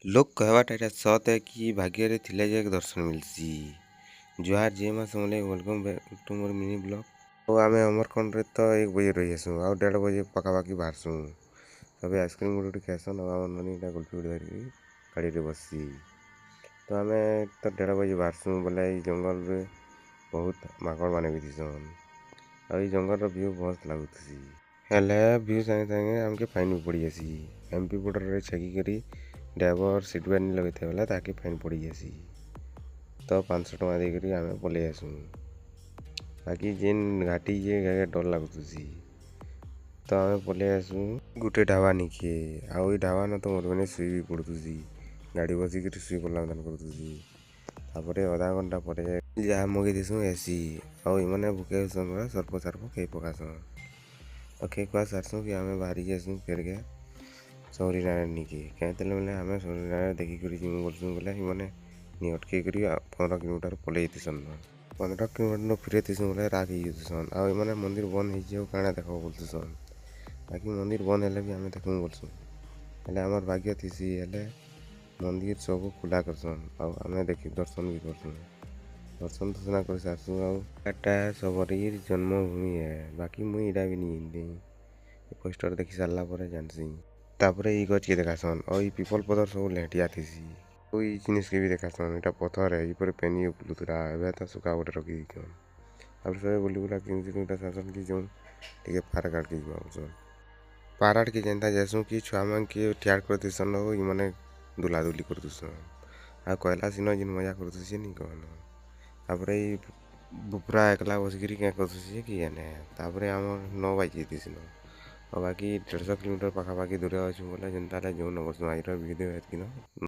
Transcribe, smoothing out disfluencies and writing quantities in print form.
ଲୋକ୍ କହେବାଟା ଇଟା ସତ୍ ଏ କି ଭାଗ୍ୟରେ ଥିଲେ ଯାଇ ଦର୍ଶନ ମିଲ୍ସି। ଜୁହାର୍ ଯେ Maa Samalei welcome back to ମୋର୍ ମିନି ବ୍ଲଗ୍। ଆଉ ଆମେ ଅମରକଣ୍ଡରେ ତ 1 ବଜେ ରହିଯାସୁଁ ଆଉ 1:30 ବଜେ ପାଖାପାଖି ବାହାରସୁଁ। ସବେ ଆଇସ୍କ୍ରିମ୍ ଗୁଟେ ଖାଏସନ୍ ଆଉ ଆମର୍ ନନି ଇଟା ଗୁଲ୍ଫି ଗୁଟେ ଧରିକିରି ଗାଡ଼ିରେ ବସ୍ସି। ତ ଆମେ ତ 1:30 ବଜେ ବାହାରସୁଁ ବୋଲେ ଇ ଜଙ୍ଗଲରେ ବହୁତ୍ ମାଙ୍କଡ଼ମାନେ ବି ଥିସନ୍। ଆଉ ଇ ଜଙ୍ଗଲର ଭିୟୁ ମସ୍ତ୍ ଲାଗୁଥିସି। ହେଲେ ଭିୟୁ ସାଙ୍ଗେ ସାଙ୍ଗେ ଆମ୍କେ ଫାଇନ୍ ବି ପଡ଼ିଯାଏସି। MP ବୋର୍ଡ଼ରରେ ଛେକିକରି ଡ୍ରାଇଭର୍ ସିଟ୍ ବେଲ୍ଟ ନି ଲଗେଇଥାଏ ବେଲେ ତାହାକେ ଫାଇନ୍ ପଡ଼ିଯାଏସି। ତ 500 ଟଙ୍କା ଦେଇକରି ଆମେ ପଲେଇ ଆସୁଁ। ବାକି ଯେନ୍ ଘାଟି ଯେ ଡର୍ ଲାଗୁଥିସି। ତ ଆମେ ପଲେଇ ଆସୁଁ ଗୁଟେ ଢାବା ନିକେ। ଆଉ ଇ ଢାବାନ ତ ମୋର୍ ମାନେ ଶୁଇ ବି ପଡ଼ୁଥିସି। ଗାଡ଼ି ବସିକିରି ଶୁଇ ପଡ଼୍ଲା ବେଲେ କରୁଥିସି। ତାପରେ ଅଧା ଘଣ୍ଟା ପରେ ଯାହା ମଗେଇଥିସୁଁ ଏସି। ଆଉ ଇମାନେ ଭୁକେ ହଉସନ୍ ବେଲେ ସର୍ଫ ସାର୍ଫ ଖେଇ ପକାସନ୍। ଆଉ ଖେଇ ଖୁଆ ସାର୍ସୁଁ କି ଆମେ ବାହାରି ଯାଏସୁଁ ଫେର୍ଘା ସଉରି ନାରାୟଣ୍ ନିକେ। କାଏଁଥିର୍ ବେଲେ ଆମେ ସଉରି ନାରାୟଣ୍ ଦେଖିକରି ଯିମୁ ବୋଲ୍ସୁଁ ବେଲେ ଇମାନେ ନି ଅଟ୍କେଇକରି 15 କିଲୋମିଟର୍ ପଲେଇ ଯାଇଥିସନ୍। 15 କିଲୋମିଟର୍ନୁ ଫିରେଇଥିସୁଁ ବେଲେ ରାତ୍ ହେଇଯାଉଥିସନ୍। ଆଉ ଇମାନେ ମନ୍ଦିର୍ ବନ୍ଦ୍ ହେଇଛେ ଆଉ କାଣା ଦେଖ୍ବ ବୋଲଥିସନ୍। ବାକି ମନ୍ଦିର୍ ବନ୍ଦ୍ ହେଲେ ବି ଆମେ ଦେଖ୍ମୁ ବୋଲ୍ସୁଁ। ହେଲେ ଆମର୍ ଭାଗ୍ୟ ଥିସି ହେଲେ ମନ୍ଦିର୍ ସବୁ ଖୁଲା କର୍ସନ୍ ଆଉ ଆମେ ଦେଖି ଦର୍ଶନ୍ ବି କର୍ସୁଁ। ଦର୍ଶନ୍ ଦୁର୍ଶନା କରି ସାର୍ସୁଁ ଆଉ ଏଟା ସବରୀର୍ ଜନ୍ମଭୂମି ଏ। ବାକି ମୁଇଁ ଇଟା ବି ନି ଜାନିଥାଇ। ଇ ପୋଷ୍ଟର୍ ଦେଖି ସାର୍ଲା ପରେ ଜାନ୍ସିଁ। ତାପରେ ଇ ଗଛ୍କେ ଦେખાସନ୍ ଆଉ ଇ ପିପଲ୍ ପତର୍ ସବୁ ଲେହେଟିଆ ଥିସି। ଆଉ ଇ ଜିନିଷ୍କେ ବି ଦେખાସନ୍ ଇଟା ପଥର୍ ଏ ଇପରେ ପେନି ବୁଲୁଥିଲା ଏବେ ତ ସୁକା ଗୁଟେ ରଖିଦେଇଛନ୍। ତାପରେ ସବେ ବୁଲି ବୁଲା କେନ୍· ସାର୍ସନ୍ କି ଯଉନ୍ ଟିକେ ପାର୍କ୍ ଆଡ଼୍କେ ଯିମା ବୋଲ୍ସନ୍। ପାର୍କ୍ ଆଡ଼୍କେ ଯେନ୍ତା ଯାଏସୁଁ କି ଛୁଆମାନ୍କେ ଠିଆଡ଼୍ କରିଥିସନ୍ ଆଉ ଇମାନେ ଦୁଲାଦୁଲି କରୁଥିସନ୍। ଆଉ କଏଲା ସେନ ଯେନ୍ ମଜା କରୁଥିସି ନି କହନ। ତାପରେ ଇ ପୁରା ଏକ୍ଲା ବସିକିରି କେଁ କରୁଥିସି କି ଜାନେ। ତାପରେ ଆମର୍ 9 ବାଜି ଯାଇଥିସିନ। ଆଉ ବାକି 150 କିଲୋମିଟର୍ ପାଖାପାଖି ଦୂରେ ଅଛୁଁ ବୋଲେ ଯେନ୍ତା ହେଲେ ଯଉନ୍ ବସ୍ନୁ ଆଜିର ଭିଡ଼ିଓ ଏତ୍କିନ।